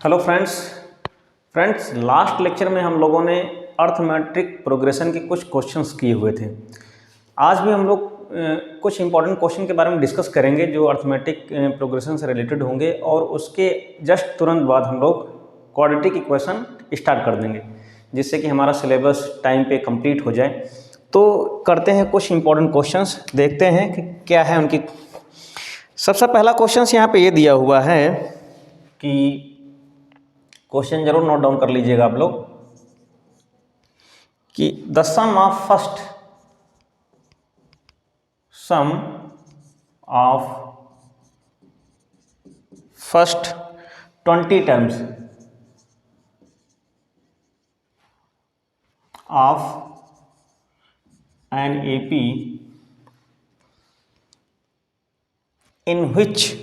Hello friends last lecture में हम लोगों ने अर्थमेट्रिक प्रोग्रेशन के कुछ क्वेश्चंस किए हुए थे। आज भी हम लोग कुछ इंपॉर्टेंट क्वेश्चन के बारे में डिस्कस करेंगे जो अर्थमेटिक प्रोग्रेशन से रिलेटेड होंगे, और उसके जस्ट तुरंत बाद हम लोग क्वाड्रेटिक इक्वेशन स्टार्ट कर देंगे, जिससे कि हमारा सिलेबस टाइम पे कंप्लीट हो जाए। तो करते हैं कुछ इंपॉर्टेंट क्वेश्चंस, देखते हैं कि क्या है उनकी। सबसे पहला क्वेश्चन यहाँ पे ये दिया हुआ है कि क्वेश्चन जरूर नोट डाउन कर लीजिएगा आप लोग कि the sum of first 20 terms of an AP in which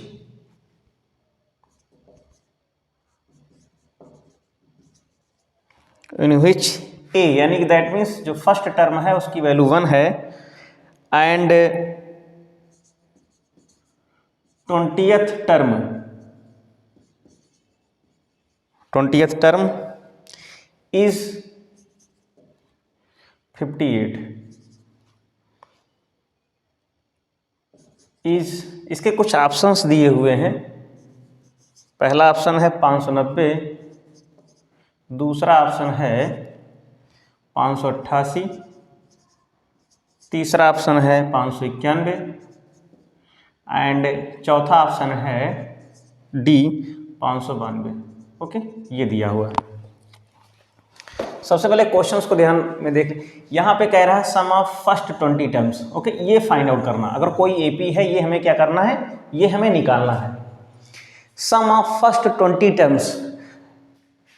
a, यानी कि दैट मीन्स जो फर्स्ट टर्म है उसकी वैल्यू 1 है एंड 20th टर्म इज 58 इसके कुछ ऑप्शंस दिए हुए हैं। पहला ऑप्शन है 590, दूसरा ऑप्शन है 588, तीसरा ऑप्शन है 591 एंड चौथा ऑप्शन है डी 592। ओके, ये दिया हुआ है। सबसे पहले क्वेश्चंस को ध्यान में देख, यहाँ पे कह रहा है सम ऑफ फर्स्ट 20 टर्म्स। ओके, ये फाइंड आउट करना, अगर कोई एपी है ये हमें क्या करना है, ये हमें निकालना है। सम ऑफ फर्स्ट 20 टर्म्स,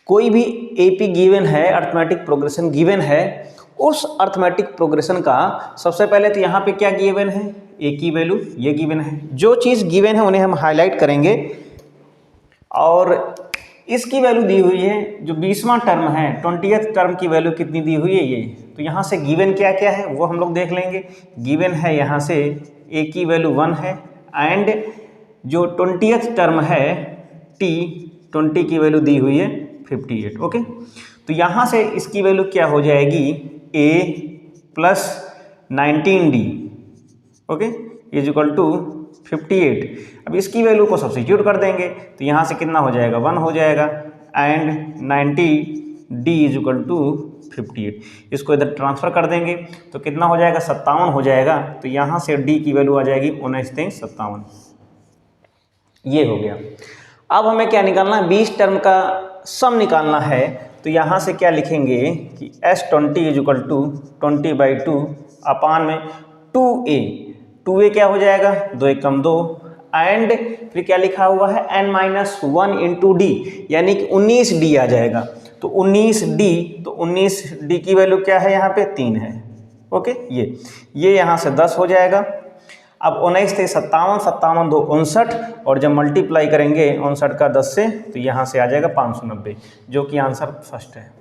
कोई भी एपी गिवन है, अर्थमेटिक प्रोग्रेशन गिवन है, उस अर्थमेटिक प्रोग्रेशन का सबसे पहले तो यहाँ पे क्या गिवन है, ए की वैल्यू ये गिवन है। जो चीज़ गिवन है उन्हें हम हाईलाइट करेंगे, और इसकी वैल्यू दी हुई है जो 20वां टर्म है, 20th टर्म की वैल्यू कितनी दी हुई है ये। तो यहाँ से गिवन क्या क्या है वो हम लोग देख लेंगे। गिवन है यहाँ से ए की वैल्यू 1 है एंड जो 20th टर्म है टी 20 की वैल्यू दी हुई है 58। ओके, तो यहाँ से इसकी वैल्यू क्या हो जाएगी, a plus 19d okay is equal to 58। अब इसकी वैल्यू को सब्स्टिट्यूट कर देंगे तो यहाँ से कितना हो जाएगा, 1 हो जाएगा and 90d is equal to 58। इसको इधर ट्रांसफर कर देंगे तो कितना हो जाएगा, 57 हो जाएगा। तो यहाँ से d की वैल्यू आ जाएगी 1957। ये हो गया। अब हमें क्या निकालना है, 20 टर्म का सम निकालना है। तो यहाँ से क्या लिखेंगे कि S20 इज इक्वल टू 20/2 अपान में 2a। 2a क्या हो जाएगा, 2 एकम 2 एंड फिर क्या लिखा हुआ है n-1 इंटू डी, यानी कि 19d आ जाएगा। तो 19d, तो 19d की वैल्यू क्या है, यहाँ पे 3 है। ओके, ये यहाँ से 10 हो जाएगा। अब 19 थे 57, 57 2 59, और जब मल्टीप्लाई करेंगे 59 का 10 से तो यहाँ से आ जाएगा 590, जो कि आंसर फर्स्ट है।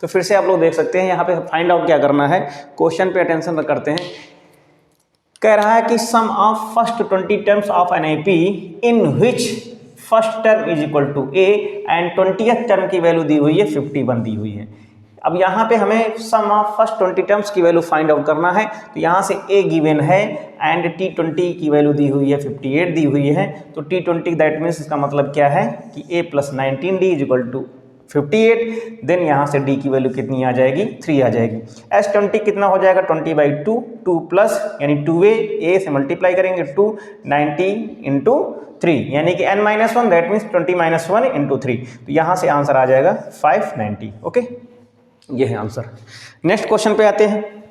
तो फिर से आप लोग देख सकते हैं यहाँ पे फाइंड आउट क्या करना है, क्वेश्चन पे अटेंशन करते हैं। कह रहा है कि sum of first 20 terms of an AP in which first term is equal to a and 20th term की वैल्यू दी हुई है 51 दी हुई है। अब यहाँ पे हमें सम ऑफ फर्स्ट 20 टर्म्स की वैल्यू फाइंड आउट करना है। तो यहाँ से ए गिवन है एंड T20 की वैल्यू दी हुई है 58 दी हुई है। तो T20 दैट मीन्स इसका मतलब क्या है कि a plus 19d is equal to 58। Then यहाँ से d की वैल्यू कितनी आ जाएगी, 3 आ जाएगी। S20 कितना हो जाएगा, 20/2, 2 प्लस यानी 2a, a से मल्टीप्लाई करेंगे 2, 90 इंटू 3 यानी कि n-1 दैट मीन्स 20-1 इंटू 3। तो यहाँ से आंसर आ जाएगा 590। ओके, ये है आंसर। नेक्स्ट क्वेश्चन पे आते हैं।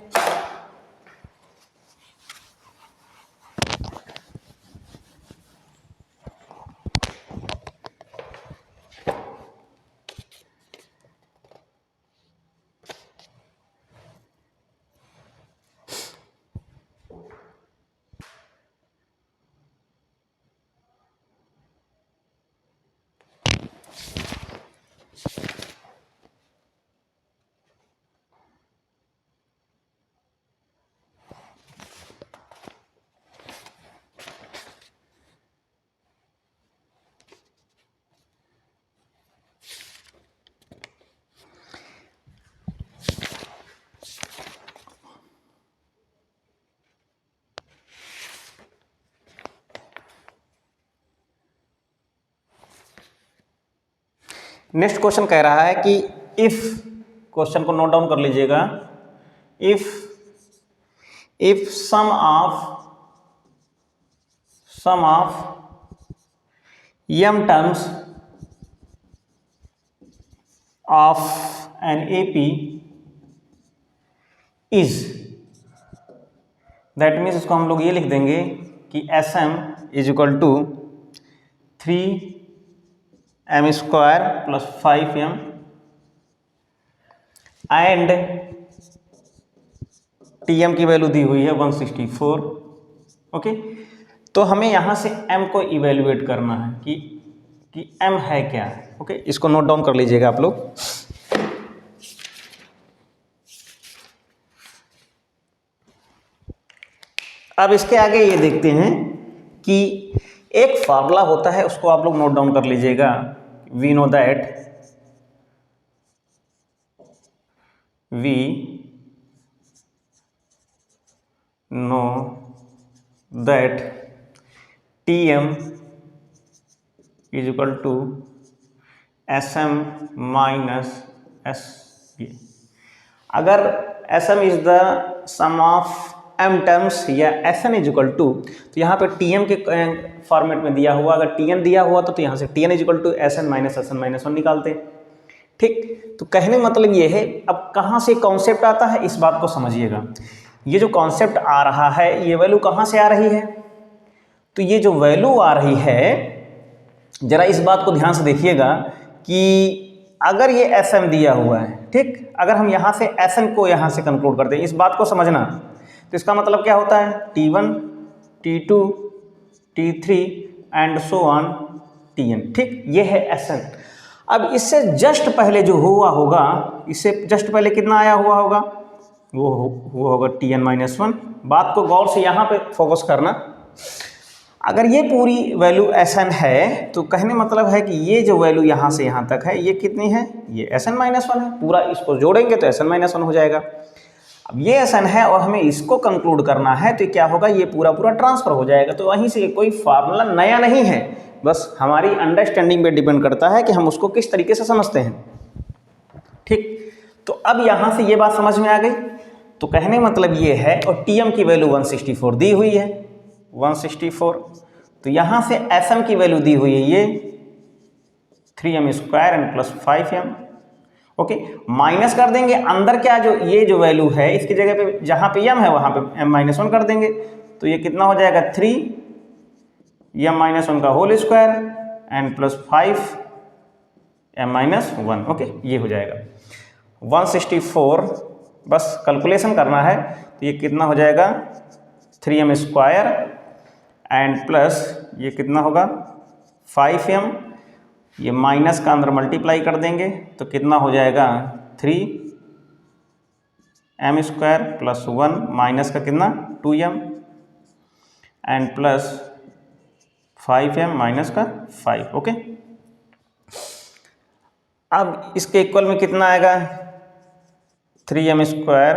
नेक्स्ट क्वेश्चन कह रहा है कि इफ, क्वेश्चन को नोट डाउन कर लीजिएगा, if sum of m terms of an AP is, that means इसको हम लोग ये लिख देंगे कि SM is equal to 3m square plus 5m and TM की वैल्यू दी हुई है 164। ओके, तो हमें यहाँ से M को इवेल्युएट करना है कि M है क्या। ओके, इसको नोट डाउन कर लीजिएगा आप लोग। अब इसके आगे ये देखते हैं कि एक फार्मूला होता है, उसको आप लोग नोट डाउन कर लीजिएगा। We know that TM is equal to SM minus SB। अगर SM is the sum of m terms या SN इज इक्वल टू, तो यहाँ पे TM के फॉर्मेट में दिया हुआ, अगर TN दिया हुआ तो यहाँ से TN is equal to SN minus SN minus 1 निकालते। ठीक, तो कहने मतलब ये है, अब कहाँ से कॉन्सेप्ट आता है इस बात को समझिएगा। ये जो कॉन्सेप्ट आ रहा है, ये वैल्यू कहाँ से आ रही है, तो ये जो वैल्यू आ रही है, जरा इस बात को ध्यान से देखिएगा कि अगर ये SM दिया हुआ है, ठीक, अगर हम यहाँ से SN को यहाँ से कंक्लूड करते हैं, इस बात को समझना, तो इसका मतलब क्या होता है, T1 T2 T3 and so on TN। ठीक, ये है SN। अब इससे जस्ट पहले जो हुआ होगा, इससे जस्ट पहले कितना आया हुआ होगा, वो होगा TN माइनस 1। बात को गौर से यहाँ पे फोकस करना। अगर ये पूरी वैल्यू SN है, तो कहने मतलब है कि ये जो वैल्यू यहाँ से यहाँ तक है, ये कितनी है, ये SN माइनस 1 है। पूरा इसको जोड़ेंगे तो SN माइनस 1 हो जाएगा। अब ये SN है और हमें इसको कंक्लूड करना है, तो क्या होगा, ये पूरा ट्रांसफर हो जाएगा। तो वहीं से कोई फार्मूला नया नहीं है, बस हमारी अंडरस्टैंडिंग पे डिपेंड करता है कि हम उसको किस तरीके से समझते हैं। ठीक, तो अब यहाँ से ये बात समझ में आ गई। तो कहने मतलब ये है, और TM की वैल्यू 164 दी हुई है, 164। तो यहाँ से SM की वैल्यू दी हुई है ये 3m square and plus 5m। Okay, minus कर देंगे अंदर, क्या जो ये जो वैल्यू है, इसकी जगह पे जहाँ पे m है वहाँ पे m माइनस 1 कर देंगे, तो ये कितना हो जाएगा, 3m माइनस 1 का whole square and plus 5m minus 1। Okay, ये हो जाएगा 164। बस कैलकुलेशन करना है, तो ये कितना हो जाएगा, 3m स्क्वायर एंड प्लस ये कितना होगा 5m, ये माइनस का अंदर मल्टीप्लाई कर देंगे तो कितना हो जाएगा 3m स्क्वायर प्लस 1 माइनस का कितना 2m and plus 5m minus का 5। ओके, अब इसके इक्वल में कितना आएगा, 3m square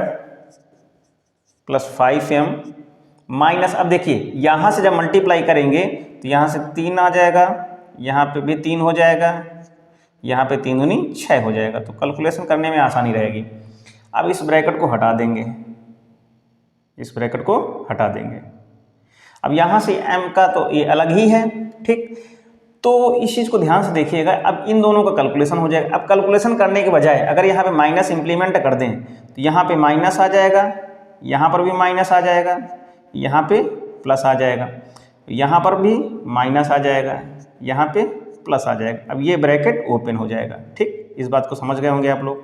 plus 5m minus, अब देखिए यहाँ से जब मल्टीप्लाई करेंगे तो यहाँ से 3 आ जाएगा, यहाँ पे भी 3 हो जाएगा, यहाँ पे 3 दूनी 6 हो जाएगा। तो कैलकुलेशन करने में आसानी रहेगी। अब इस ब्रैकेट को हटा देंगे, इस ब्रैकेट को हटा देंगे। अब यहाँ से m का तो ये अलग ही है। ठीक, तो इस चीज़ को ध्यान से देखिएगा। अब इन दोनों का कैलकुलेशन हो जाएगा। अब कैलकुलेशन करने के बजाय अगर यहाँ पे माइनस इंप्लीमेंट कर दें तो यहाँ पे माइनस आ जाएगा, यहाँ पर भी माइनस आ जाएगा, यहाँ पे प्लस आ जाएगा, यहाँ पर भी माइनस आ जाएगा, यहाँ पे प्लस आ जाएगा। अब ये ब्रैकेट ओपन हो जाएगा। ठीक, इस बात को समझ गए होंगे आप लोग।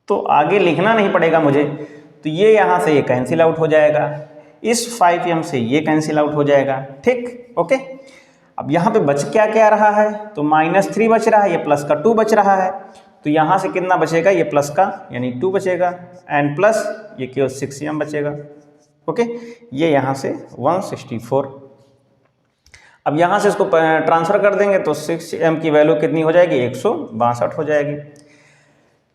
तो आगे लिखना नहीं पड़ेगा मुझे। तो ये यहाँ से ये कैंसिल आउट हो जाएगा, इस 5m से ये कैंसिल आउट हो जाएगा। ठीक, ओके। अब यहाँ पे बच क्या क्या रहा है, तो -3 बच रहा है, ये प्लस का 2 बच रहा है। तो यहाँ से कितना बचेगा, ये प्लस का यानी 2 बचेगा एंड प्लस ये केवल 6m बचेगा। ओके, ये यहाँ से 164। अब यहाँ से इसको ट्रांसफ़र कर देंगे तो 6m की वैल्यू कितनी हो जाएगी, 162 हो जाएगी।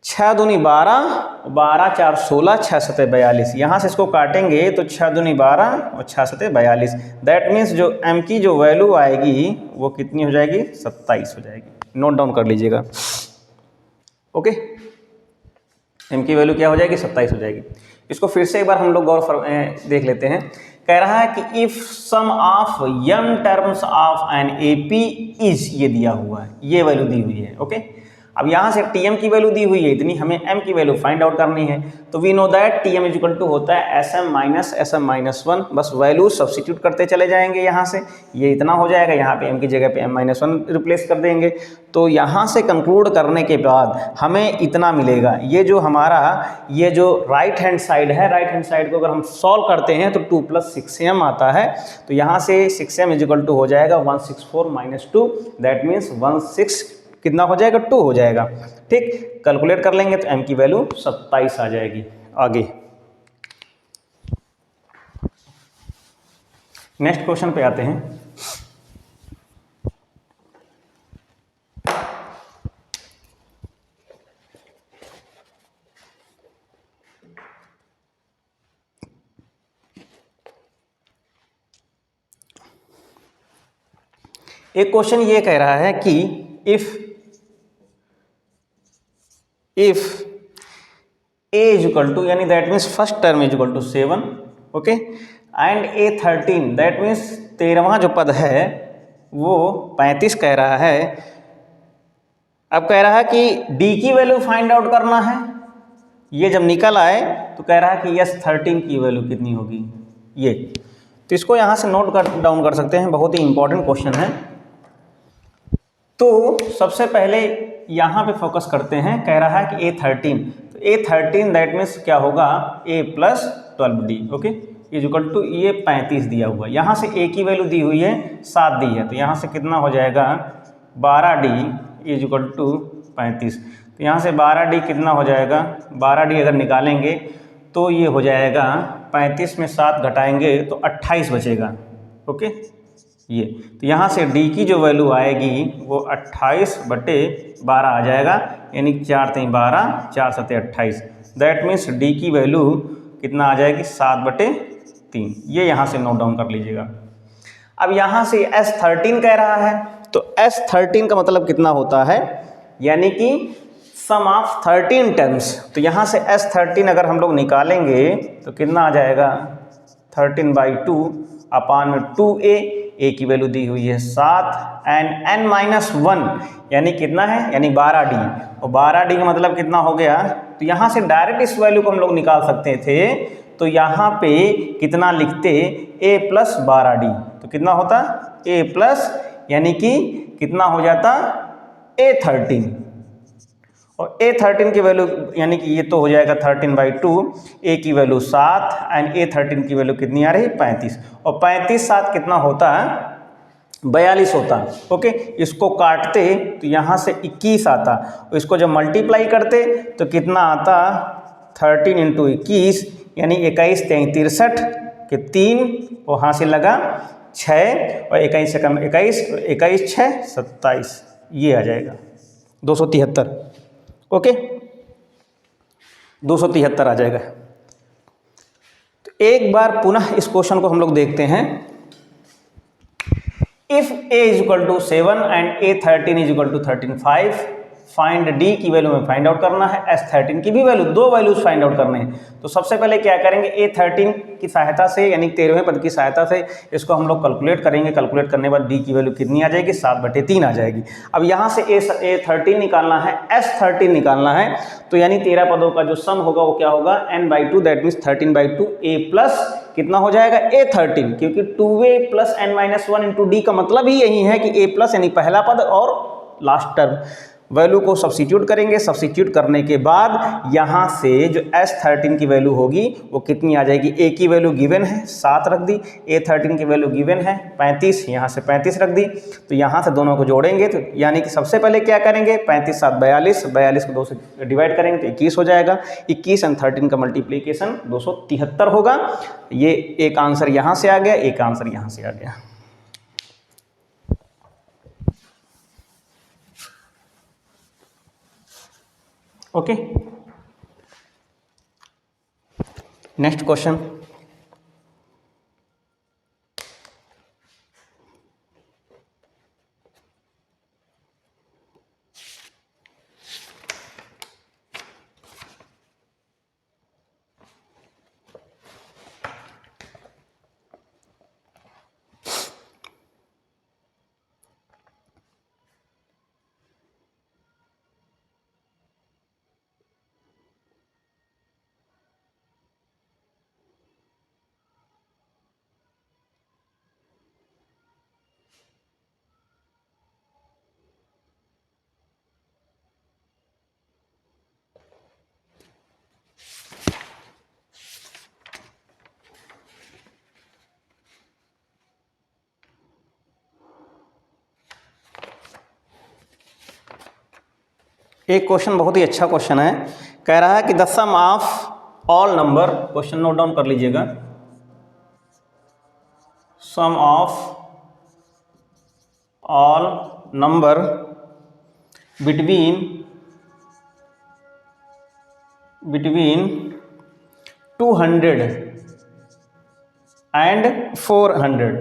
6 दूनी 12, 12 4 16, 6 7 42। यहाँ से इसको काटेंगे तो 6 दूनी 12 और 6 7 42। दैट मीन्स जो m की जो वैल्यू आएगी वो कितनी हो जाएगी, 27 हो जाएगी। नोट डाउन कर लीजिएगा। ओके, m की वैल्यू क्या हो जाएगी, 27 हो जाएगी। इसको फिर से एक बार हम लोग गौर देख लेते हैं। कह रहा है कि if sum of m terms of an AP is, ये दिया हुआ है, ये वैल्यू दी हुई है। ओके, अब यहाँ से Tm की वैल्यू दी हुई है इतनी, हमें m की वैल्यू फाइंड आउट करनी है। तो we know that Tm is equal to होता है Sm माइनस Sm-1। बस वैल्यू सब्सिट्यूट करते चले जाएंगे यहाँ से, ये इतना हो जाएगा, यहाँ पे m की जगह पे m-1 रिप्लेस कर देंगे। तो यहाँ से कंक्लूड करने के बाद हमें इतना मिलेगा। ये जो हमारा ये जो राइट हैंड साइड है, राइट हैंड साइड को अगर हम सॉल्व करते हैं तो 2 + 6m आता है। तो यहाँ से 6m इज इक्वल टू हो जाएगा 164 - 2, दैट मीन्स 16 कितना हो जाएगा, 2 हो जाएगा। ठीक, कैलकुलेट कर लेंगे तो m की वैल्यू 27 आ जाएगी। आगे नेक्स्ट क्वेश्चन पे आते हैं। एक क्वेश्चन ये कह रहा है कि if a is equal to, यानी that means first term is equal to 7, okay, and a13 that means 13वां जो पद है वो 35 कह रहा है। अब कह रहा है कि d की वैल्यू फाइंड आउट करना है। ये जब निकल आए तो कह रहा है कि यस 13 की वैल्यू कितनी होगी, ये। तो इसको यहाँ से नोट डाउन कर सकते हैं, बहुत ही इंपॉर्टेंट क्वेश्चन है। तो सबसे पहले यहाँ पे फोकस करते हैं। कह रहा है कि a13, तो a13 दैट मीन्स क्या होगा, a + 12d, okay, is equal to ये 35 दिया हुआ है। यहाँ से a की वैल्यू दी हुई है 7 दी है, तो यहाँ से कितना हो जाएगा 12d इज इक्वल टू 35। तो यहाँ से 12d कितना हो जाएगा, 12d अगर निकालेंगे तो ये हो जाएगा 35 में 7 घटाएंगे तो 28 बचेगा। ओके, ये तो यहाँ से d की जो वैल्यू आएगी वो 28/12 आ जाएगा, यानी 4 3 12, 4 7 28। दैट मीन्स d की वैल्यू कितना आ जाएगी, 7/3। ये यहाँ से नोट डाउन कर लीजिएगा। अब यहाँ से S13 कह रहा है, तो S13 का मतलब कितना होता है, यानी कि सम ऑफ 13 टर्म्स। तो यहाँ से S13 अगर हम लोग निकालेंगे तो कितना आ जाएगा, 13/2 अपान में 2a, a की वैल्यू दी हुई है 7, एंड n-1 यानी कितना है, यानी 12d। और 12d का मतलब कितना हो गया, तो यहाँ से डायरेक्ट इस वैल्यू को हम लोग निकाल सकते थे। तो यहाँ पे कितना लिखते, a + 12d, तो कितना होता a प्लस, यानी कि कितना हो जाता a13। और a13 की वैल्यू यानी कि ये तो हो जाएगा 13/2, a की वैल्यू 7 एंड a13 की वैल्यू कितनी आ रही, 35। और 35 7 कितना होता है, 42 होता। ओके, इसको काटते तो यहाँ से 21 आता, और इसको जब मल्टीप्लाई करते तो कितना आता, 13 × 21 यानी 21 3 63 के 3, और यहाँ से लगा 6, और 21 से कम 21, 21 6 27, ये आ जाएगा 273। ओके, 273 आ जाएगा। तो एक बार पुनः इस क्वेश्चन को हम लोग देखते हैं। If a is equal to 7 and a13 is equal to 13/5, find d की वैल्यू में फाइंड आउट करना है, S13 की भी वैल्यू, दो वैल्यूज फाइंड आउट करने हैं। तो सबसे पहले क्या करेंगे, a13 की सहायता से यानी 13वें पद की सहायता से इसको हम लोग कैलकुलेट करेंगे। कैलकुलेट करने के बाद d की वैल्यू कितनी आ जाएगी, 7/3 आ जाएगी। अब यहाँ से a13 निकालना है, S13 निकालना है, तो यानी 13 पदों का जो सम होगा वो क्या होगा, n/2, that means 13/2 a plus कितना हो जाएगा, a13, क्योंकि 2a + n-1 × d का मतलब ही यही है कि a प्लस यानी पहला पद और लास्ट टर्म। वैल्यू को सब्स्टिट्यूट करेंगे, सब्स्टिट्यूट करने के बाद यहाँ से जो S13 की वैल्यू होगी वो कितनी आ जाएगी, a की वैल्यू गिवन है 7 रख दी, a13 की वैल्यू गिवन है 35, यहाँ से 35 रख दी। तो यहाँ से दोनों को जोड़ेंगे तो यानी कि सबसे पहले क्या करेंगे, 35 7 42, 42 को 2 से डिवाइड करेंगे तो 21 हो जाएगा। 21 और 13 का मल्टीप्लीकेशन 273 होगा। ये एक आंसर यहाँ से आ गया, एक आंसर यहाँ से आ गया। Okay, next question. एक क्वेश्चन बहुत ही अच्छा क्वेश्चन है, कह रहा है कि the sum of all number, question note down कर लीजिएगा, sum of all number between 200 and 400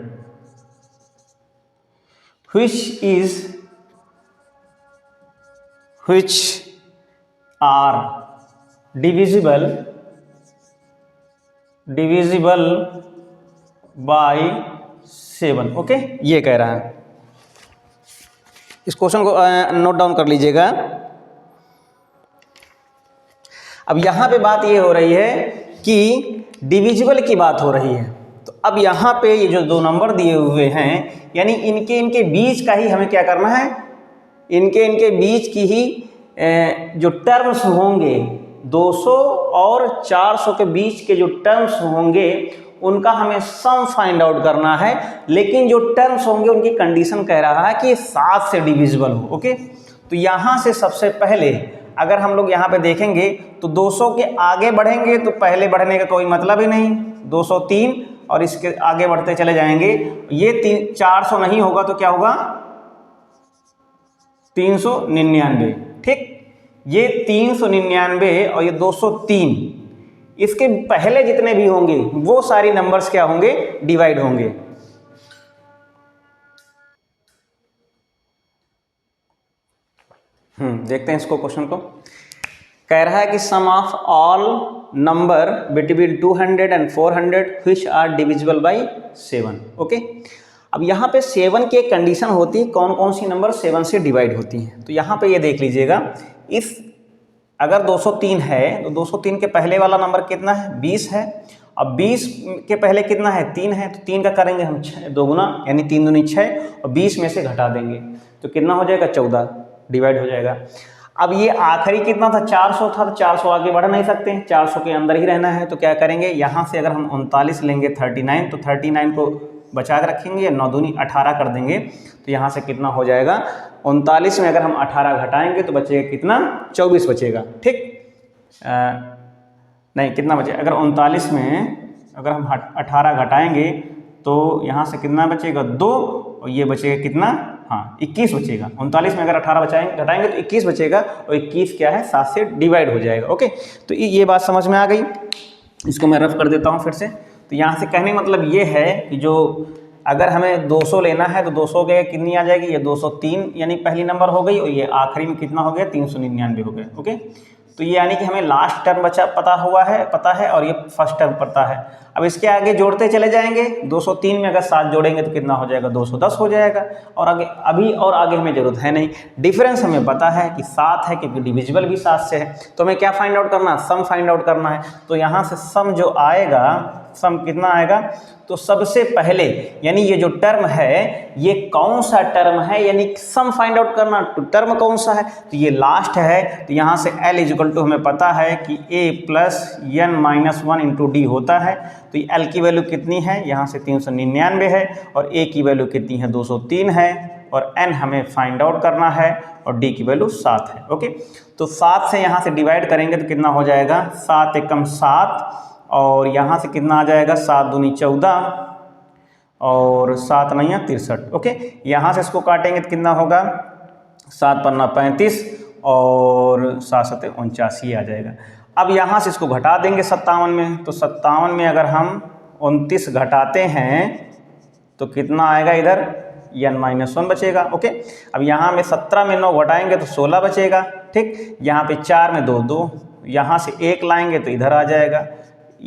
which are divisible by 7। Okay, ये कह रहा है। इस क्वेश्चन को नोट डाउन कर लीजिएगा। अब यहाँ पे बात ये हो रही है कि डिविजिबल की बात हो रही है, तो अब यहाँ पे ये जो दो नंबर दिए हुए हैं, यानी इनके बीच का ही हमें क्या करना है, इनके बीच की ही जो टर्म्स होंगे 200 और 400 के बीच के जो टर्म्स होंगे उनका हमें सम फाइंड आउट करना है। लेकिन जो टर्म्स होंगे उनकी कंडीशन कह रहा है कि 7 से डिविजिबल हो। ओके, तो यहाँ से सबसे पहले अगर हम लोग यहाँ पे देखेंगे तो 200 के आगे बढ़ेंगे तो पहले बढ़ने का कोई मतलब ही नहीं, 203 और इसके आगे बढ़ते चले जाएंगे, ये 400 नहीं होगा तो क्या होगा 399। ठीक, ये 399 और ये 203, इसके पहले जितने भी होंगे वो सारी नंबर्स क्या होंगे, डिवाइड होंगे। देखते हैं इसको, क्वेश्चन को कह रहा है कि sum of all number between 200 and 400 which are divisible by 7। Okay, अब यहाँ पे 7 की एक कंडीशन होती है, कौन कौन सी नंबर 7 से डिवाइड होती हैं। तो यहाँ पे ये देख लीजिएगा, इस अगर 203 है तो 203 के पहले वाला नंबर कितना है, 20 है। अब 20 के पहले कितना है, 3 है, तो 3 का करेंगे हम 6 दोगुना, यानी 3 दूनी 6 और 20 में से घटा देंगे तो कितना हो जाएगा 14, डिवाइड हो जाएगा। अब ये आखिरी कितना था, 400 था, तो 400 आगे बढ़ नहीं सकते हैं, 400 के अंदर ही रहना है। तो क्या करेंगे, यहाँ से अगर हम 39 लेंगे 39, तो 39 को बचा कर रखेंगे, 9 दूनी 18 कर देंगे, तो यहाँ से कितना हो जाएगा 39 में अगर हम 18 घटाएंगे तो बचेगा कितना, 24 बचेगा। ठीक, नहीं कितना बचेगा, अगर 39 में अगर हम 18 घटाएंगे तो यहाँ से कितना बचेगा 2, और ये बचेगा कितना, हाँ 21 बचेगा। 39 में अगर 18 घटाएंगे तो 21 बचेगा, और 21 क्या है 7 से डिवाइड हो जाएगा। ओके, तो ये बात समझ में आ गई। इसको मैं रफ कर देता हूँ फिर से। तो यहाँ से कहने का मतलब ये है कि जो अगर हमें 200 लेना है तो 200 के कितनी आ जाएगी, ये 203 यानी पहली नंबर हो गई, और ये आखिरी में कितना हो गया 399 हो गया। ओके, तो ये यानी कि हमें लास्ट टर्म पता है और ये फर्स्ट टर्म पता है। अब इसके आगे जोड़ते चले जाएंगे, 203 में अगर 7 जोड़ेंगे तो कितना हो जाएगा 210 हो जाएगा, और आगे हमें जरूरत है नहीं, डिफरेंस हमें पता है कि 7 है क्योंकि डिविजिबल भी 7 से है। तो हमें क्या फाइंड आउट करना है, सम फाइंड आउट करना है। तो यहाँ से सम जो आएगा, सम कितना आएगा, तो सबसे पहले यानी ये जो टर्म है ये कौन सा टर्म है, यानी सम फाइंड आउट करना, तो टर्म कौन सा है, तो ये लास्ट है। तो यहाँ से L इक्वल टू हमें पता है कि A plus n minus 1 into D होता है। तो ये L की वैल्यू कितनी है, यहाँ से 399 है, और A की वैल्यू कितनी है 203 है, और n हमें फाइंड आउट करना है, और d की वैल्यू 7 है। ओके, तो 7 से यहाँ से डिवाइड करेंगे तो कितना हो जाएगा, 7 एकम 7, और यहाँ से कितना आ जाएगा 7 दूनी 14, और 7 नया 63। ओके, यहाँ से इसको काटेंगे तो कितना होगा, 7 पन्ना 35, और 7 79 आ जाएगा। अब यहाँ से इसको घटा देंगे 57 में, तो 57 में अगर हम 29 घटाते हैं तो कितना आएगा, इधर n-1 बचेगा। ओके, अब यहाँ में 17 में 9 घटाएंगे तो 16 बचेगा। ठीक, यहाँ पे 4 में 2 2, यहाँ से 1 लाएंगे तो इधर आ जाएगा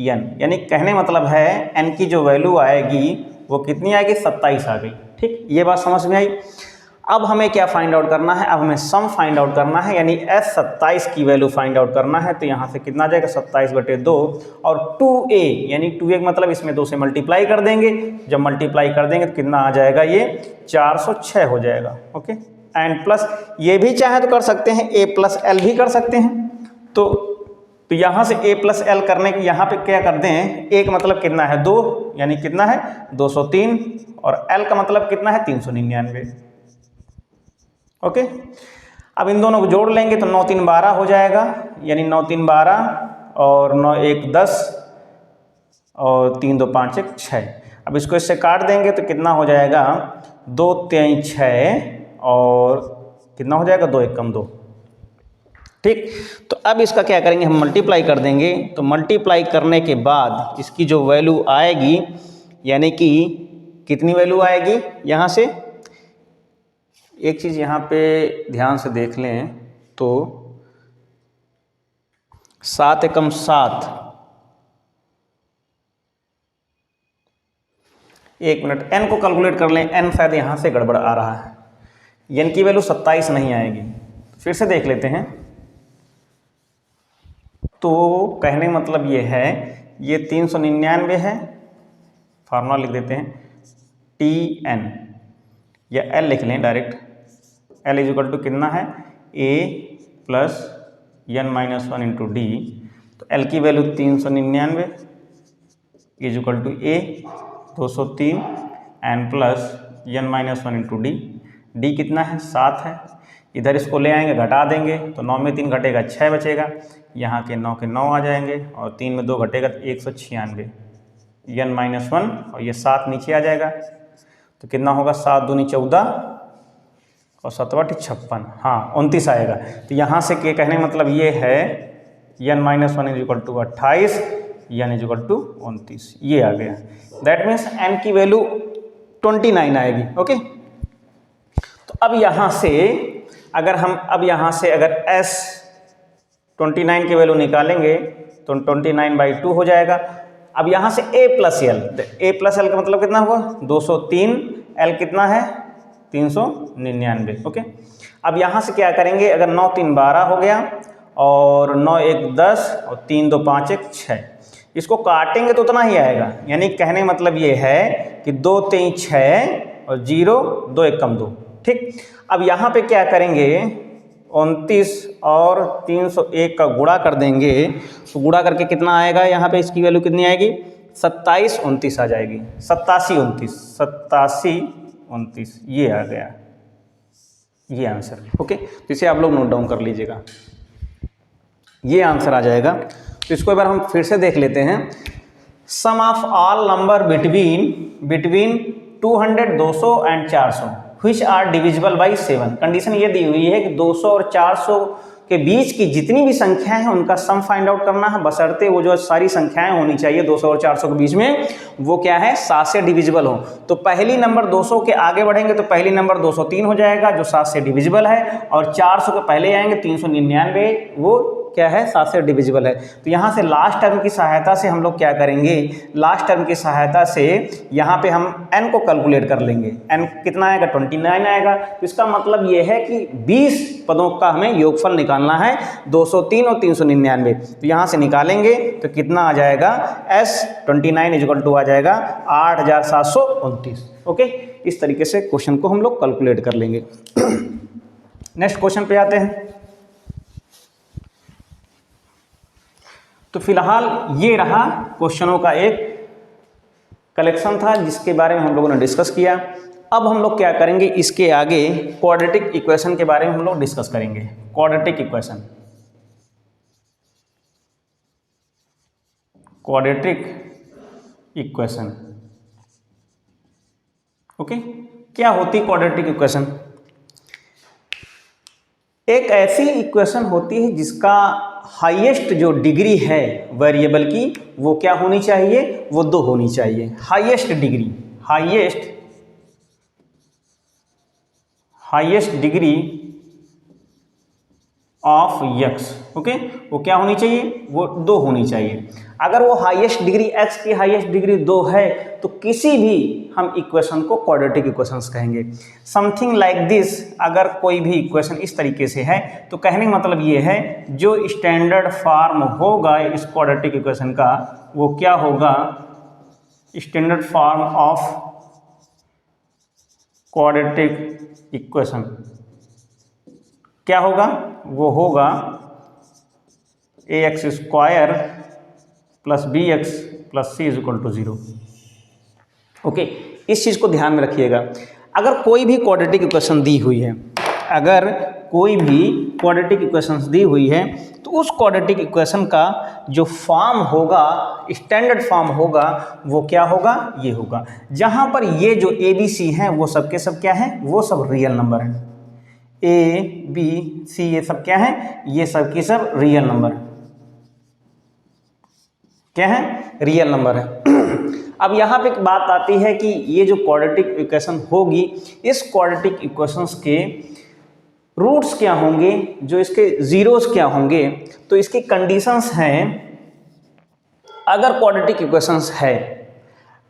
n, यानी कहने मतलब है n की जो वैल्यू आएगी वो कितनी आएगी, 27 आ गई। ठीक, ये बात समझ में आई। अब हमें क्या फाइंड आउट करना है, अब हमें सम फाइंड आउट करना है, यानी s 27 की वैल्यू फाइंड आउट करना है। तो यहाँ से कितना आ जाएगा, 27/2 और 2a, यानी 2a मतलब इसमें 2 से मल्टीप्लाई कर देंगे। जब मल्टीप्लाई कर देंगे तो कितना आ जाएगा, ये 406 हो जाएगा। ओके, एंड प्लस ये भी चाहे तो कर सकते हैं, a + l भी कर सकते हैं। तो यहाँ से a + l करने के यहाँ पे क्या कर दें, a का मतलब कितना है 2, यानी कितना है 203, और l का मतलब कितना है 399। ओके, अब इन दोनों को जोड़ लेंगे तो 9 3 12 हो जाएगा, यानी 9 3 12 और 9 1 10 और 3 2 5 1 6। अब इसको इससे काट देंगे तो कितना हो जाएगा, 2 3 6 और कितना हो जाएगा, 2 1 कम 2। ठीक, तो अब इसका क्या करेंगे, हम मल्टीप्लाई कर देंगे। तो मल्टीप्लाई करने के बाद इसकी जो वैल्यू आएगी, यानी कि कितनी वैल्यू आएगी, यहाँ से एक चीज़ यहाँ पे ध्यान से देख लें तो 7 एकम 7, 1 मिनट, n को कैलकुलेट कर लें। n शायद यहाँ से गड़बड़ आ रहा है, n की वैल्यू 27 नहीं आएगी। फिर से देख लेते हैं। तो कहने मतलब ये है, ये 399 है, फार्मूला लिख देते हैं Tn, या L लिख लें डायरेक्ट। L इक्वल टू कितना है, a + n-1 इंटू डी। तो L की value 399 equal to a 203 n + n-1 into D. D कितना है, 7 है। इधर इसको ले आएंगे, घटा देंगे तो 9 में 3 घटेगा 6 बचेगा, यहाँ के 9 के 9 आ जाएंगे, और 3 में 2 घटेगा तो 196 n-1, और ये 7 नीचे आ जाएगा। तो कितना होगा, 7 दूनी 14 और 7 8 56, हाँ 29 आएगा। तो यहाँ से के कहने मतलब ये है n-1 equal to 28, n equal to 29, ये आ गया। दैट मीन्स n की वैल्यू 29 आएगी। ओके, तो अब यहाँ से अगर हम अगर s 29 की वैल्यू निकालेंगे तो 29/2 हो जाएगा। अब यहाँ से a + l, a + l का मतलब कितना हुआ, 203, l कितना है 399। ओके, अब यहाँ से क्या करेंगे, अगर 9 3 12 हो गया, और 9 1 10 और 3 2 5 1 6, इसको काटेंगे तो उतना ही आएगा। यानी कहने मतलब ये है कि 2 3 6 और 0 2 1 कम 2। ठीक, अब यहाँ पे क्या करेंगे, 29 और 301 का गुणा कर देंगे, तो गुणा करके कितना आएगा, यहाँ पे इसकी वैल्यू कितनी आएगी, 27 29 आ जाएगी, 87 29, ये आ गया, ये आंसर। ओके, तो इसे आप लोग नोट डाउन कर लीजिएगा, ये आंसर आ जाएगा। तो इसको एक बार हम फिर से देख लेते हैं। Sum of all number between 200 200 and 400 which are divisible by 7। Condition ये दी हुई है कि 200 और 400 के बीच की जितनी भी संख्याएं हैं उनका सम फाइंड आउट करना है, बशर्ते वो जो सारी संख्याएं होनी चाहिए 200 और 400 के बीच में, वो क्या है, 7 से डिविजिबल हो। तो पहली नंबर 200 के आगे बढ़ेंगे तो पहली नंबर 203 हो जाएगा जो 7 से डिविजिबल है, और 400 के पहले आएंगे 399, वो क्या है, 7 से डिविजिबल है। तो यहाँ से लास्ट टर्म की सहायता से हम लोग क्या करेंगे, लास्ट टर्म की सहायता से यहाँ पे हम n को कैलकुलेट कर लेंगे। n कितना आएगा, 29 आएगा। तो इसका मतलब ये है कि 20 पदों का हमें योगफल निकालना है, 203 और 399। तो यहाँ से निकालेंगे तो कितना आ जाएगा, s 29 इक्वल टू आ जाएगा 8729। ओके, इस तरीके से क्वेश्चन को हम लोग कैलकुलेट कर लेंगे। नेक्स्ट क्वेश्चन पे आते हैं। तो फिलहाल ये रहा क्वेश्चनों का एक कलेक्शन था जिसके बारे में हम लोगों ने डिस्कस किया। अब हम लोग क्या करेंगे, इसके आगे क्वाड्रेटिक इक्वेशन के बारे में हम लोग डिस्कस करेंगे। क्वाड्रेटिक इक्वेशन, ओके, क्या होती क्वाड्रेटिक इक्वेशन। एक ऐसी इक्वेशन होती है जिसका हाईएस्ट जो डिग्री है वेरिएबल की वो क्या होनी चाहिए, वो 2 होनी चाहिए। Highest degree, highest degree of x, okay, वो क्या होनी चाहिए, वो 2 होनी चाहिए। अगर वो हाईएस्ट डिग्री x की हाईएस्ट डिग्री 2 है तो किसी भी हम इक्वेशन को क्वाड्रेटिक इक्वेशंस कहेंगे। समथिंग लाइक दिस, अगर कोई भी इक्वेशन इस तरीके से है तो कहने का मतलब ये है जो स्टैंडर्ड फॉर्म होगा इस क्वाड्रेटिक इक्वेशन का वो क्या होगा, standard form of quadratic equation क्या होगा, वो होगा ax square plus bx plus c equal to 0। Okay, इस चीज़ को ध्यान में रखिएगा। अगर कोई भी क्वाड्रेटिक इक्वेशन दी हुई है, अगर कोई भी क्वाड्रेटिक इक्वेशंस दी हुई है तो उस क्वाड्रेटिक इक्वेशन का जो फॉर्म होगा, स्टैंडर्ड फॉर्म होगा, वो क्या होगा, ये होगा। जहाँ पर ये जो ए बी सी हैं वो सब के सब क्या है, वो सब रियल नंबर हैं। ए बी सी ये सब क्या है, ये सब की सब रियल नंबर है। क्या है, रियल नंबर है। अब यहाँ पे एक बात आती है कि ये जो क्वाड्रेटिक इक्वेशन होगी, इस क्वाड्रेटिक इक्वेशंस के रूट्स क्या होंगे, जो इसके जीरोस क्या होंगे। तो इसकी कंडीशंस हैं, अगर क्वाड्रेटिक इक्वेशंस है,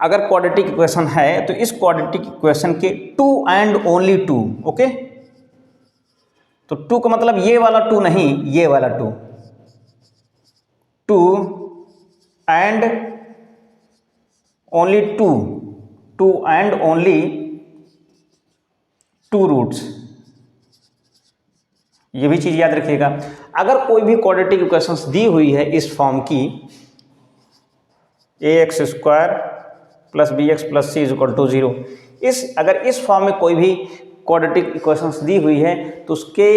अगर क्वाड्रेटिक इक्वेशन है तो इस क्वाड्रेटिक इक्वेशन के 2 एंड ओनली 2, ओके। तो 2 का मतलब ये वाला 2 नहीं, ये वाला 2, 2 and only 2 and only 2 roots, ये भी चीज याद रखिएगा। अगर कोई भी क्वाड्रेटिक इक्वेशंस दी हुई है इस फॉर्म की, ax square plus bx plus c equal to 0, अगर इस फॉर्म में कोई भी क्वाड्रेटिक इक्वेशंस दी हुई है तो उसके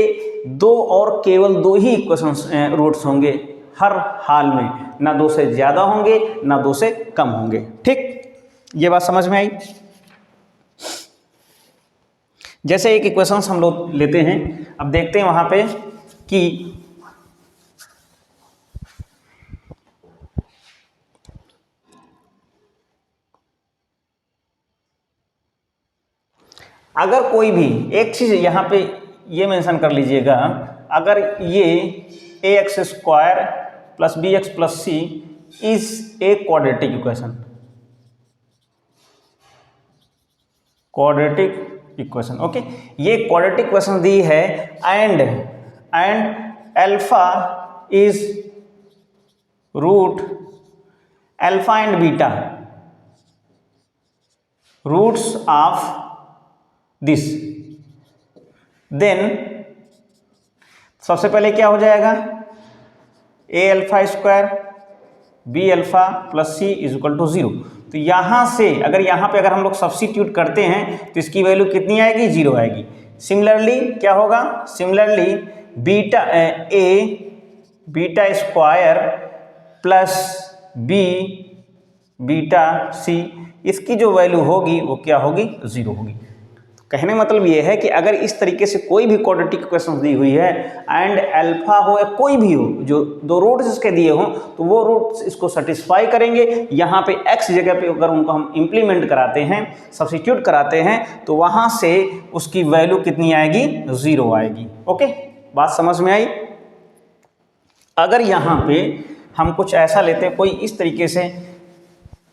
2 और केवल 2 ही इक्वेशंस रूट्स होंगे हर हाल में, ना 2 से ज़्यादा होंगे ना 2 से कम होंगे। ठीक, ये बात समझ में आई। जैसे एक इक्वेशंस हम लोग लेते हैं, अब देखते हैं वहाँ पे कि अगर कोई भी एक चीज़ यहाँ पे ये मेंशन कर लीजिएगा, अगर ये ax square plus bx plus c is a quadratic equation, quadratic equation, okay, ये क्वाड्रेटिक इक्वेशन दी है and alpha is root alpha and beta roots of this, then सबसे पहले क्या हो जाएगा, a alpha square b alpha plus c is equal to 0। तो यहाँ से अगर यहाँ पे अगर हम लोग सब्स्टिट्यूट करते हैं तो इसकी वैल्यू कितनी आएगी, 0 आएगी। सिमिलरली क्या होगा, similarly beta square plus b beta c, इसकी जो वैल्यू होगी वो क्या होगी, 0 होगी। कहने का मतलब ये है कि अगर इस तरीके से कोई भी क्वाड्रेटिक इक्वेशन दी हुई है एंड अल्फा हो या कोई भी हो, जो 2 रूट्स इसके दिए हों तो वो रूट्स इसको सेटिस्फाई करेंगे। यहाँ पे x जगह पे अगर उनको हम इम्प्लीमेंट कराते हैं, सब्स्टिट्यूट कराते हैं, तो वहाँ से उसकी वैल्यू कितनी आएगी, 0 आएगी। ओके, बात समझ में आई। अगर यहाँ पे हम कुछ ऐसा लेते हैं, कोई इस तरीके से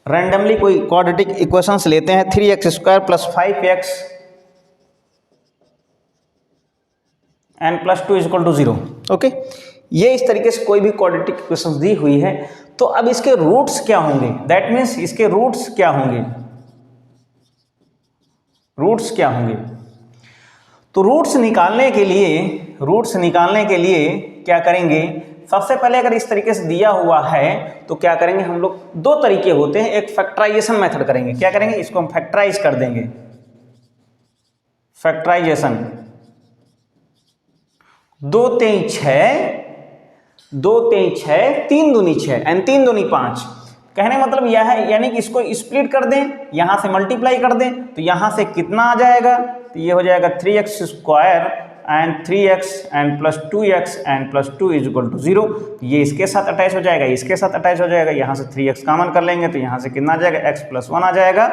रैंडमली कोई क्वाड्रेटिक इक्वेशंस लेते हैं, 3x square plus 5x and plus 2 equal to 0, okay, ये इस तरीके से कोई भी क्वाड्रेटिक इक्वेशंस दी हुई है, तो अब इसके रूट्स क्या होंगे, दैट मीन्स इसके रूट्स क्या होंगे, रूट्स क्या होंगे। तो रूट्स निकालने के लिए क्या करेंगे, सबसे पहले अगर इस तरीके से दिया हुआ है तो क्या करेंगे हम लोग, 2 तरीके होते हैं, एक फैक्टराइजेशन मेथड करेंगे। क्या करेंगे, इसको हम फैक्टराइज कर देंगे, फैक्टराइजेशन, 2 3 6, 2 3 6, 3 दूनी 6 एंड 3 दूनी 5। कहने का मतलब यह है, यानी कि इसको स्प्लिट कर दें, यहाँ से मल्टीप्लाई कर दें, तो यहाँ से कितना आ जाएगा, तो ये हो जाएगा 3x square and 3x and plus 2x and plus 2 is equal to 0। ये इसके साथ अटैच हो जाएगा, इसके साथ अटैच हो जाएगा, यहाँ से 3x कॉमन कर लेंगे तो यहाँ से कितना आ जाएगा, x प्लस 1 आ जाएगा,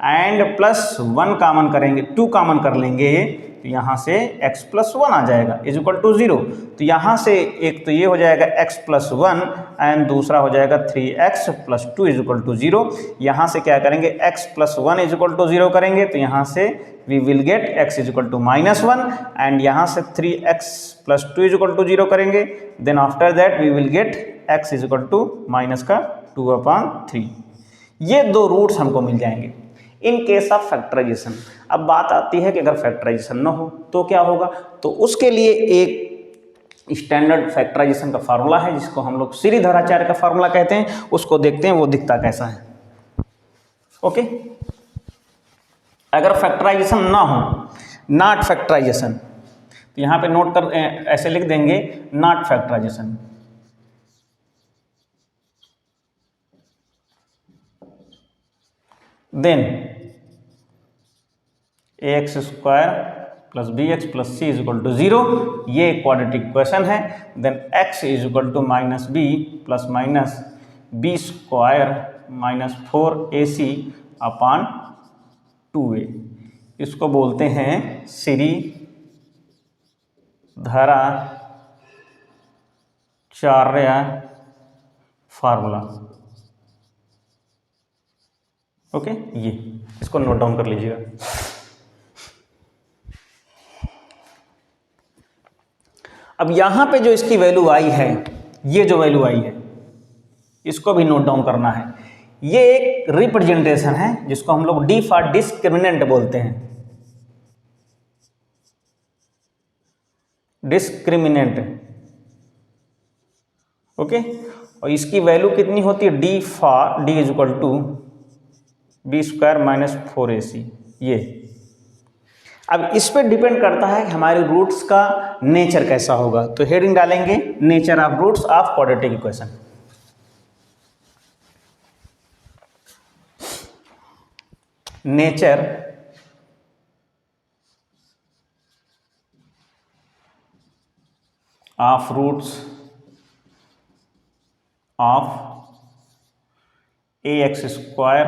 एंड प्लस 1 कॉमन करेंगे, 2 कॉमन कर लेंगे तो यहाँ से x प्लस 1 आ जाएगा इज इक्वल टू 0। तो यहाँ से एक तो ये हो जाएगा x प्लस 1 एंड दूसरा हो जाएगा 3x plus 2 is equal to 0। यहाँ से क्या करेंगे, x plus 1 is equal to 0 करेंगे तो यहाँ से we will get x is equal to -1 and यहाँ से 3x plus 2 is equal to 0 करेंगे, then after that we will get x is equal to -2/3। ये दो रूट्स हमको मिल जाएंगे इन केस ऑफ फैक्टराइजेशन। अब बात आती है कि अगर फैक्टराइजेशन ना हो तो क्या होगा, तो उसके लिए एक स्टैंडर्ड फैक्टराइजेशन का फार्मूला है जिसको हम लोग श्रीधराचार्य का फार्मूला कहते हैं, उसको देखते हैं वो दिखता कैसा है। ओके, अगर फैक्टराइजेशन ना हो, नॉट फैक्टराइजेशन, तो यहाँ पे नोट कर ऐसे लिख देंगे not factorisation. Then ax square plus bx plus c is equal to 0, ये क्वाड्रेटिक इक्वेशन है। Then x is equal to -b plus minus b square minus 4ac upon 2a, इसको बोलते हैं श्रीधराचार्य फार्मूला। ओके, ये इसको नोट डाउन कर लीजिएगा। अब यहां पे जो इसकी वैल्यू आई है, ये जो वैल्यू आई है इसको भी नोट डाउन करना है। ये एक रिप्रेजेंटेशन है जिसको हम लोग डी फॉर डिस्क्रिमिनेंट बोलते हैं, डिस्क्रिमिनेंट। ओके, और इसकी वैल्यू कितनी होती है, D for D is equal to B square minus 4ac। ये अब इस पर डिपेंड करता है कि हमारे रूट्स का नेचर कैसा होगा, तो हेडिंग डालेंगे nature of roots of quadratic equation. Nature of roots of ax square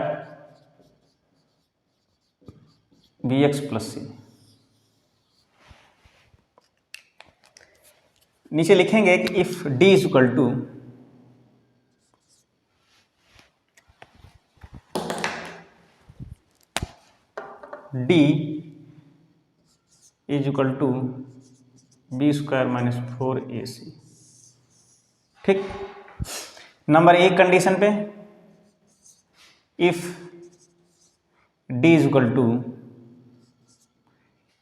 bx plus c। नीचे लिखेंगे कि if d is equal to d is equal to B square minus 4ac। ठीक, number 1 condition पे if d is equal to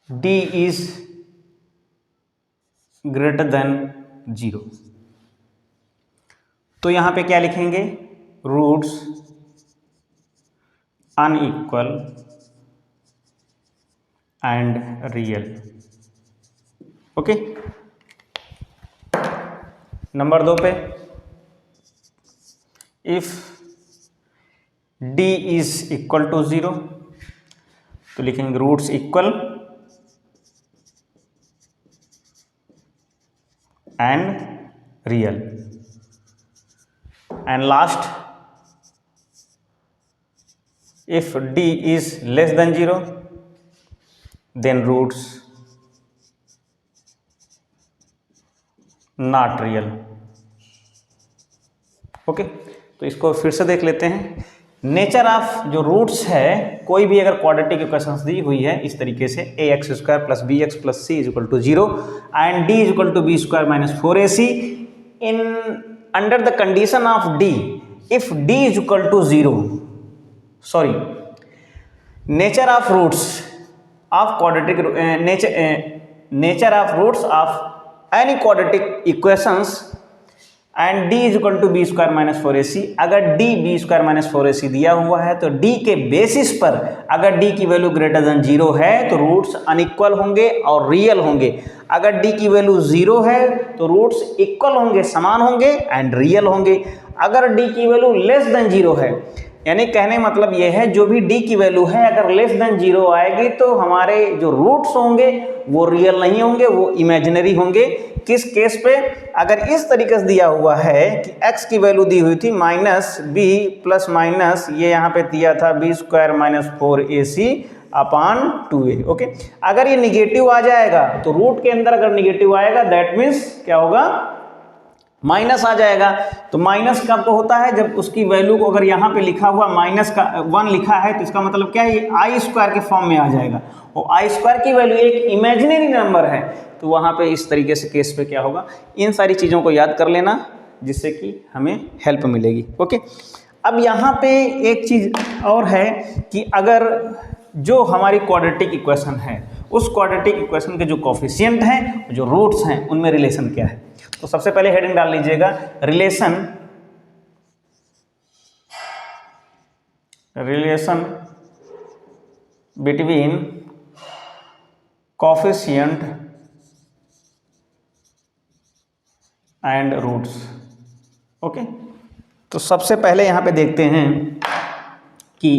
d is greater than 0, तो यहां पे क्या लिखेंगे, roots unequal and real. Okay, number 2 पे if d is equal to 0, तो लिखेंगे roots equal and real. And last if d is less than 0, then roots not real. Okay, तो इसको फिर से देख लेते हैं। नेचर ऑफ जो रूट्स है, कोई भी अगर क्वाड्रेटिक इक्वेशंस दी हुई है इस तरीके से ax square plus bx plus c is equal to 0 and d is equal to b square minus 4ac, in under the condition of d, if d is equal to 0, sorry, nature of roots of quadratic nature of roots of any quadratic equations and d is equal to B square minus 4ac। अगर d B square minus 4ac दिया हुआ है तो d के basis पर अगर d की value greater than 0 है तो रूट्स अनइक्वल होंगे और रियल होंगे। अगर d की वैल्यू 0 है तो रूट्स इक्वल होंगे, समान होंगे एंड रियल होंगे। अगर d की वैल्यू लेस देन 0 है, यानी कहने मतलब ये है जो भी d की वैल्यू है अगर लेस देन 0 आएगी तो हमारे जो रूट्स होंगे वो रियल नहीं होंगे, वो इमेजिनरी होंगे। किस केस पे? अगर इस तरीके से दिया हुआ है कि x की वैल्यू दी हुई थी -b प्लस माइनस ये यहाँ पे दिया था b² - 4ac अपान 2a। ओके, अगर ये निगेटिव आ जाएगा तो रूट के अंदर अगर निगेटिव आएगा दैट मीन्स क्या होगा? माइनस आ जाएगा। तो माइनस कब होता है? जब उसकी वैल्यू को अगर यहाँ पे लिखा हुआ -1 लिखा है तो इसका मतलब क्या है? ये i² के फॉर्म में आ जाएगा और i² की वैल्यू एक इमेजिनरी नंबर है तो वहाँ पे इस तरीके से केस पे क्या होगा? इन सारी चीज़ों को याद कर लेना जिससे कि हमें हेल्प मिलेगी। ओके, अब यहाँ पे एक चीज़ और है कि अगर जो हमारी क्वाड्रेटिक इक्वेशन है उस क्वाड्रेटिक इक्वेशन के जो कोफिशिएंट हैं, जो रूट्स हैं, उनमें रिलेशन क्या है? तो सबसे पहले हेडिंग डाल लीजिएगा relation between coefficient and roots. Okay, तो सबसे पहले यहाँ पे देखते हैं कि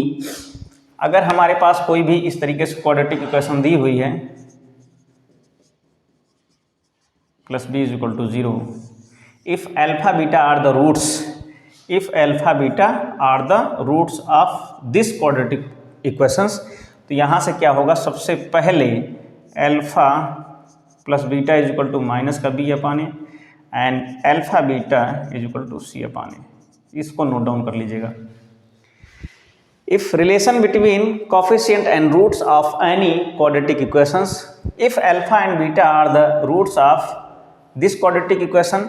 अगर हमारे पास कोई भी इस तरीके से क्वाड्रेटिक इक्वेशन दी हुई है plus b = 0 if alpha beta are the roots of this quadratic equations, तो यहाँ से क्या होगा? सबसे पहले alpha plus beta = -b/a and alpha beta = c/a। इसको नोट डाउन कर लीजिएगा। If relation between coefficient and roots of any quadratic equations, if alpha and beta are the roots of this quadratic equation,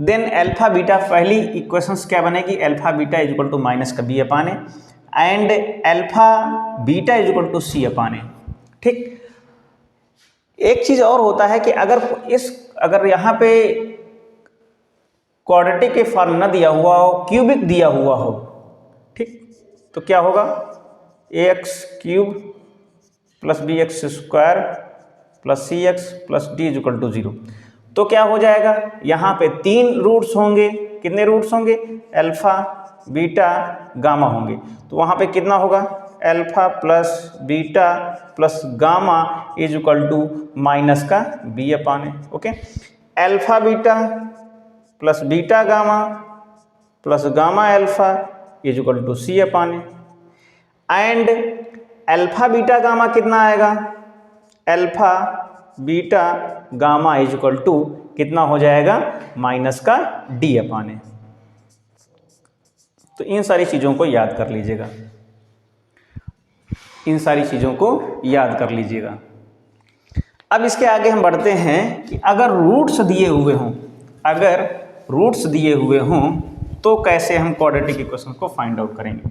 then alpha beta पहली equations क्या बनेगी? Alpha beta = -b/a and alpha beta = c/a। ठीक, एक चीज और होता है कि अगर यहाँ पे क्वाड्रेटिक के फॉर्म न दिया हुआ हो, क्यूबिक दिया हुआ हो, ठीक, तो क्या होगा? ax³ + bx² + cx + d = 0। तो क्या हो जाएगा? यहाँ पे 3 रूट्स होंगे। कितने रूट्स होंगे? अल्फा बीटा गामा होंगे। तो वहाँ पे कितना होगा? Alpha plus beta plus gamma = -b/a। Okay, alpha beta plus beta gamma plus gamma alpha = c/a and alpha beta gamma कितना आएगा? अल्फा बीटा गामा = कितना हो जाएगा? -d/a। तो इन सारी चीज़ों को याद कर लीजिएगा, इन सारी चीज़ों को याद कर लीजिएगा। अब इसके आगे हम बढ़ते हैं कि अगर रूट्स दिए हुए हों तो कैसे हम क्वाड्रेटिक इक्वेशन को फाइंड आउट करेंगे।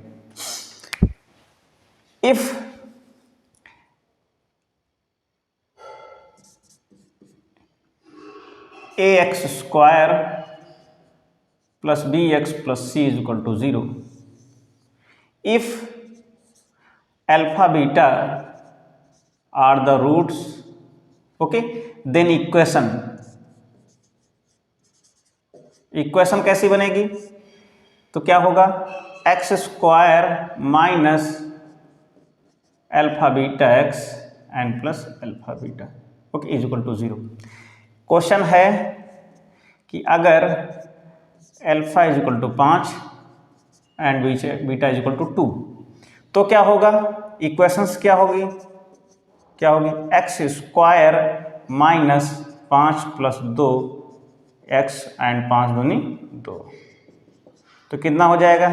If ax² plus bx plus c = 0, if alpha beta are the roots, okay, then equation कैसी बनेगी? तो क्या होगा? x² minus alpha beta x and plus alpha beta, okay, = 0। Question है कि अगर अल्फा = 5 एंड बीटा = 2 तो क्या होगा? इक्वेशंस क्या होगी? x² minus 5 plus 2 x and 5 दूनी 2, तो कितना हो जाएगा?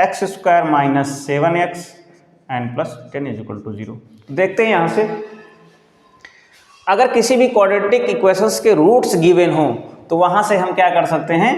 x² minus 7x and plus 10 = 0। देखते हैं यहाँ से, अगर किसी भी क्वाड्रेटिक इक्वेशंस के रूट्स गिवन हो तो वहाँ से हम क्या कर सकते हैं?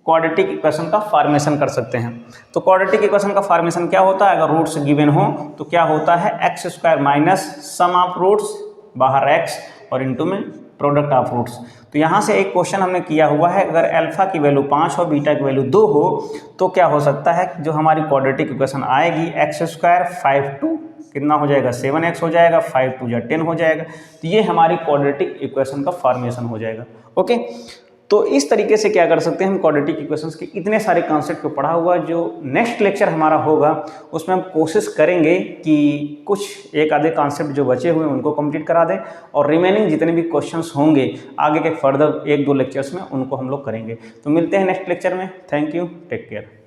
क्वाड्रेटिक इक्वेशन का फॉर्मेशन कर सकते हैं। तो क्वाड्रेटिक इक्वेशन का फॉर्मेशन क्या होता है? अगर रूट्स गिवन हो तो क्या होता है? x² minus sum of roots, बाहर x और इनटू में प्रोडक्ट ऑफ रूट्स। तो यहाँ से एक क्वेश्चन हमने किया हुआ है, अगर अल्फा की वैल्यू 5 हो, बीटा की वैल्यू 2 हो तो क्या हो सकता है? जो हमारी क्वाड्रेटिक इक्वेशन आएगी x² 5 2 कितना हो जाएगा? 7x हो जाएगा, 5 2 10 हो जाएगा। तो ये हमारी क्वाड्रेटिक इक्वेशन का फॉर्मेशन हो जाएगा। ओके, तो इस तरीके से क्या कर सकते हैं हम, क्वाड्रेटिक इक्वेशंस के इतने सारे कॉन्सेप्ट को पढ़ा हुआ। जो नेक्स्ट लेक्चर हमारा होगा उसमें हम कोशिश करेंगे कि कुछ एक आधे कॉन्सेप्ट जो बचे हुए हैं उनको कंप्लीट करा दें, और रिमेनिंग जितने भी क्वेश्चंस होंगे आगे के फर्दर 1-2 लेक्चर्स में उनको हम लोग करेंगे। तो मिलते हैं नेक्स्ट लेक्चर में। Thank you, take care.